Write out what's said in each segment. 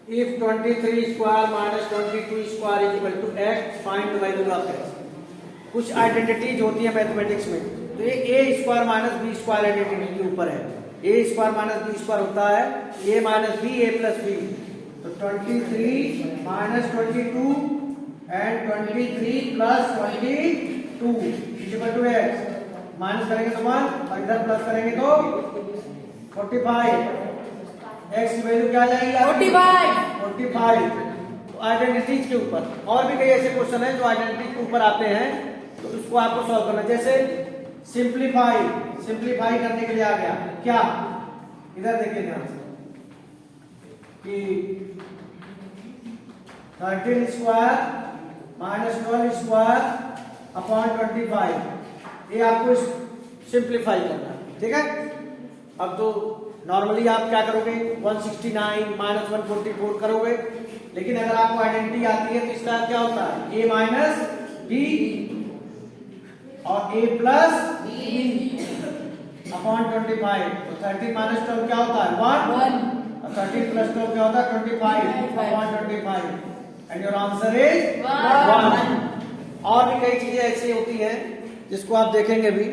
if 23 square minus 22 square is equal to x, find the value of x। कुछ identities होती है mathematics में, तो ये a square minus B square identity के ऊपर है। A square minus B square होता है ए minus b a plus b. तो 23 minus 22 and 23 plus 22 is equal to x. Minus करेंगे तो 1 और इधर प्लस करेंगे तो 45। एक्स की वैल्यू क्या आ जाएगी? 45। तो आइडेंटिटीज के ऊपर और भी कई ऐसे क्वेश्चन हैं जो आइडेंटिटी के ऊपर आते हैं, तो उसको आपको सॉल्व करना। जैसे सिंप्लीफाई करने के लिए आ गया क्या, इधर देखिए ध्यान से कि 13 स्क्वायर माइनस 12 स्क्वायर अपॉन 25, ये आपको सिंप्लीफाई करना है, ठीक है। अब तो नॉर्मली आप क्या करोगे 169 माइनस 144 करोगे, लेकिन अगर आपको आइडेंटिटी आती है तो इसका क्या होता है a माइनस बी और a प्लस अपॉन 25। तो 13 माइनस 12 क्या होता है 1 और 13 प्लस 12 क्या होता है 25 upon 25 and your answer is 1। और भी कई चीजें ऐसी होती हैं जिसको आप देखेंगे भी।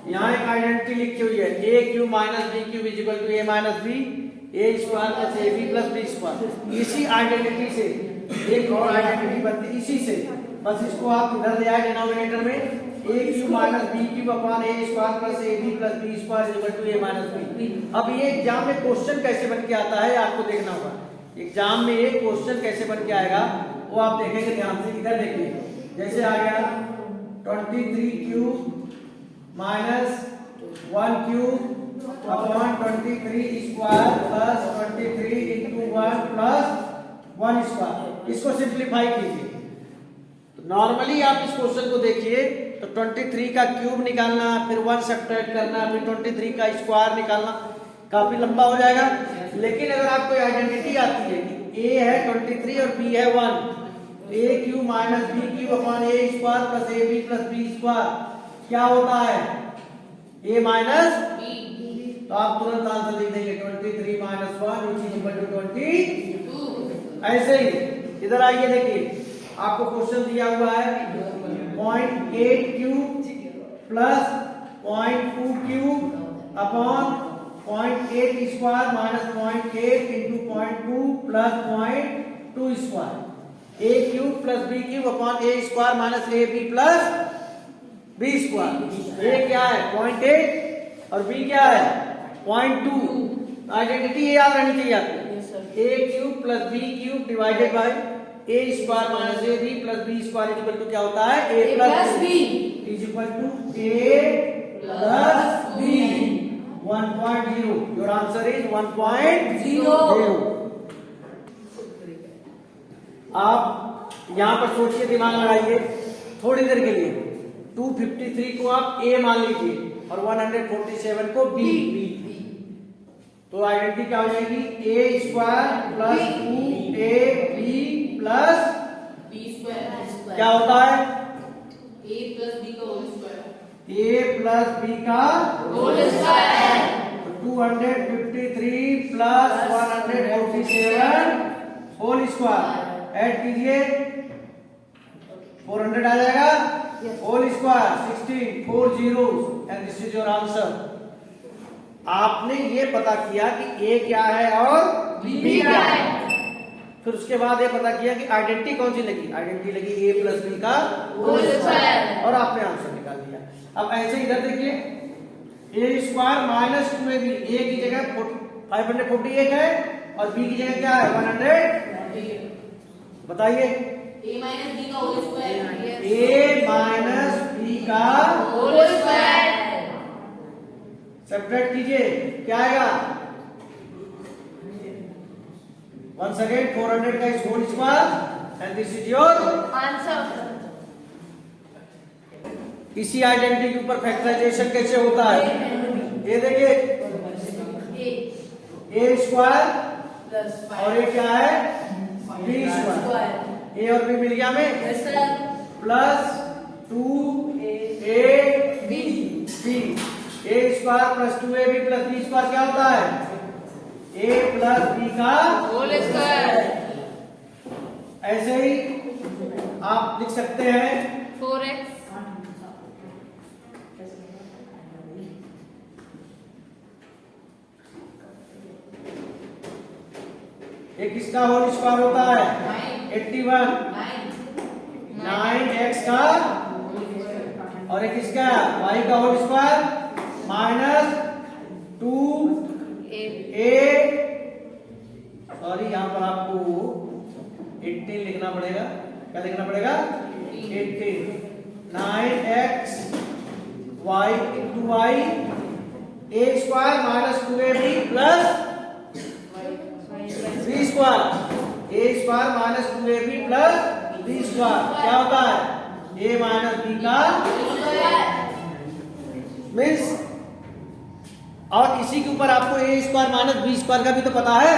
यहाँ एक आइडेंटिटी लिखी हुई है a cube minus b cube is equal to a minus b a square plus a b plus B square. इसी आइडेंटिटी से एक और आइडेंटिटी बनती है इसी से, बस इसको आप इधर ले आए डिनोमिनेटर में। A cube minus b cube upon a square plus a b plus B square is equal to a minus b. अब ये एग्जाम में क्वेश्चन कैसे बन के आता है आपको देखना होगा। एग्जाम में ये क्वेश्चन कैसे बन के आएगा वो आप देखेंगे ध्यान से। इधर देखिए जैसे आ गया 23 cube minus 1 cube upon 23 square plus 23 into 1 plus 1 square. इसको सिंप्लीफाई कीजिए। तो नॉर्मली आप इस क्वेश्चन को देखिए तो 23 का क्यूब निकालना, फिर 1 सब्ट्रैक्ट करना, फिर 23 का स्क्वायर निकालना काफी लंबा हो जाएगा। लेकिन अगर आपको आइडेंटिटी आती है कि a है 23 और b है 1, a cube minus b cube upon a square plus a b plus b square क्या होता है a माइनस b। तो आप तुरंत आंसर लिख देंगे 23 minus 1 which is equal to 22। ऐसे ही इधर आइए देखिए आपको क्वेश्चन दिया हुआ है 0.8 cube plus 0.2 cube upon 0.8 square minus 0.8 into 0.2 plus 0.2 square. a cube plus b cube upon a square minus a b plus b square. a क्या है 0.8 और b क्या है 0.2। आइडेंटिटी ये याद रहनी चाहिए आपको। a cube plus b cube divided by a square minus a b plus b square is equal to क्या होता है a plus b is equal to a plus b 1.0। Your answer is 1.0। आप यहां पर सोचिए, दिमाग लगाइए थोड़ी देर के लिए। 253 को आप a मान लीजिए और 147 को b। तो आइडेंटिटी क्या हो जाएगी a square plus 2ab plus b square क्या होता है a प्लस b का whole square. a plus b का whole square. 253 plus 147 whole square add कीजिए 400 आ जाएगा whole square 16 4 zeros and this is your answer. आपने ये पता किया कि a क्या है और b क्या है, फिर उसके बाद ये पता किया कि आइडेंटिटी कौन सी लगी। आइडेंटिटी लगी a प्लस b का होल स्क्वायर और आपने आंसर निकाल दिया। अब ऐसे इधर देखिए a square minus 2ab, a की जगह 548 है और b की जगह क्या है 100। बताइए a माइनस b का whole square. a minus b का होल स्क्वायर सब्ट्रैक्ट कीजिए क्या आएगा। वंस अगेन 400 का इस whole square and this is your answer. इसी आइडेंटिटी के ऊपर फैक्टराइजेशन कैसे होता है ये देखिए a स्क्वायर और ये क्या है b स्क्वायर। a और b मिल गया हमें plus 2ab b a square plus 2ab plus b square क्या होता है ए प्लस बी का होल स्क्वायर। ऐसे ही आप लिख सकते हैं 4x ये किसका होल स्क्वायर होता है 81 9x का और एक किसका y का whole square minus 2a sorry यहाँ पर आपको 18 लिखना पड़ेगा। क्या लिखना पड़ेगा 18 9x y into y a square minus 2ab plus B square A square minus 2ab plus B square क्या होता है ए माइनस बी का मीन्स। और इसी के ऊपर आपको A square minus B square का भी तो पता है,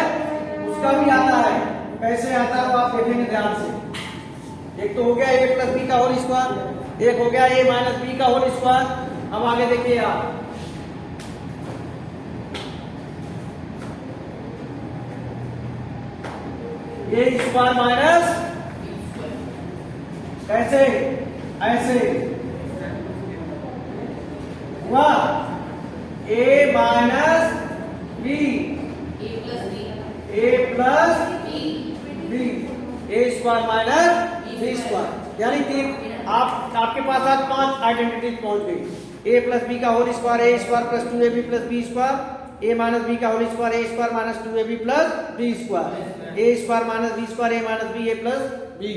उसका भी आता है। कैसे आता है वो आप देखेंगे ध्यान से। एक तो हो गया ए प्लस बी का होल स्क्वायर, एक हो गया ए माइनस बी का होल स्क्वायर। अब आगे देखिए आप ए स्क्वायर माइनस कैसे ऐसे हुआ a minus b a plus b a square minus B square. यानी कि आपके पास आज 5 आइडेंटिटीज पहुंच गई। ए प्लस बी का whole square A square plus 2ab plus B square a minus B का whole square A square minus 2ab plus B square A square minus B square a minus b a plus b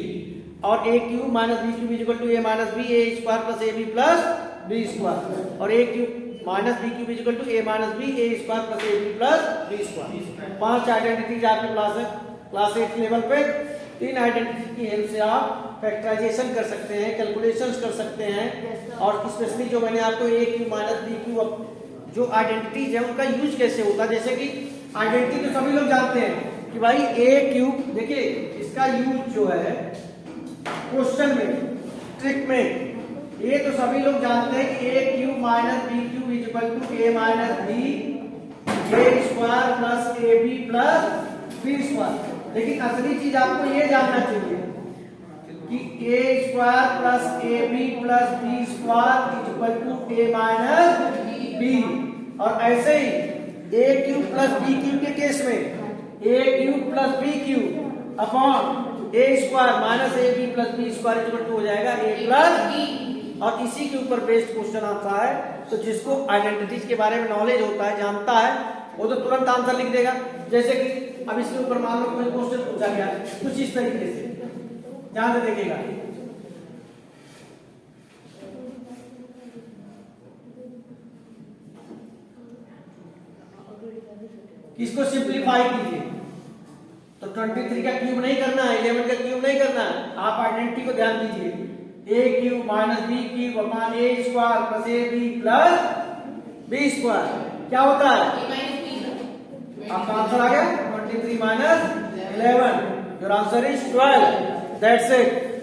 और a cube minus b cube equal to a minus b a square plus a b plus B square और a cube minus b cube equal to a minus b a square plus a b plus B square. 5 identities आपके पास है class 8 level पे। 3 identity की help से आप factorisation कर सकते हैं, कैलकुलेशंस कर सकते हैं। और स्पेशली जो मैंने आपको ए क्यूब माइनस बी क्यूब जो आइडेंटिटीज है उनका यूज कैसे होता है। जैसे कि आइडेंटिटी तो सभी लोग जानते हैं कि भाई ए क्यूब, देखिए इसका यूज जो है क्वेश्चन में ट्रिक में ये तो सभी लोग जानते हैं कि a cube minus b cube is equal to a minus b a square plus a b plus B square. लेकिन असली चीज आपको ये जानना चाहिए कि a square plus a b plus B square is equal to a minus b. और ऐसे ही a cube plus b cube के केस में a cube plus b cube upon a square minus a b plus B square equal to हो जाएगा ए plus. और इसी के ऊपर बेस्ड क्वेश्चन आता है। तो जिसको आइडेंटिटीज के बारे में नॉलेज होता है, जानता है, वो तो तुरंत आंसर लिख देगा। जैसे कि अब इसके ऊपर मान लो कोई क्वेश्चन पूछा गया कुछ इस तरीके से, ध्यान से देखिएगा। इसको सिंप्लीफाई कीजिए तो 23 का क्यूब नहीं करना है, 11 का क्यूब नहीं करना है। आप आइडेंटिटी को ध्यान दीजिए a cube minus b cube upon a square plus a b plus B square क्या होता है। आपका आंसर आ गया 23 minus 11। Your answer is 12। That's it.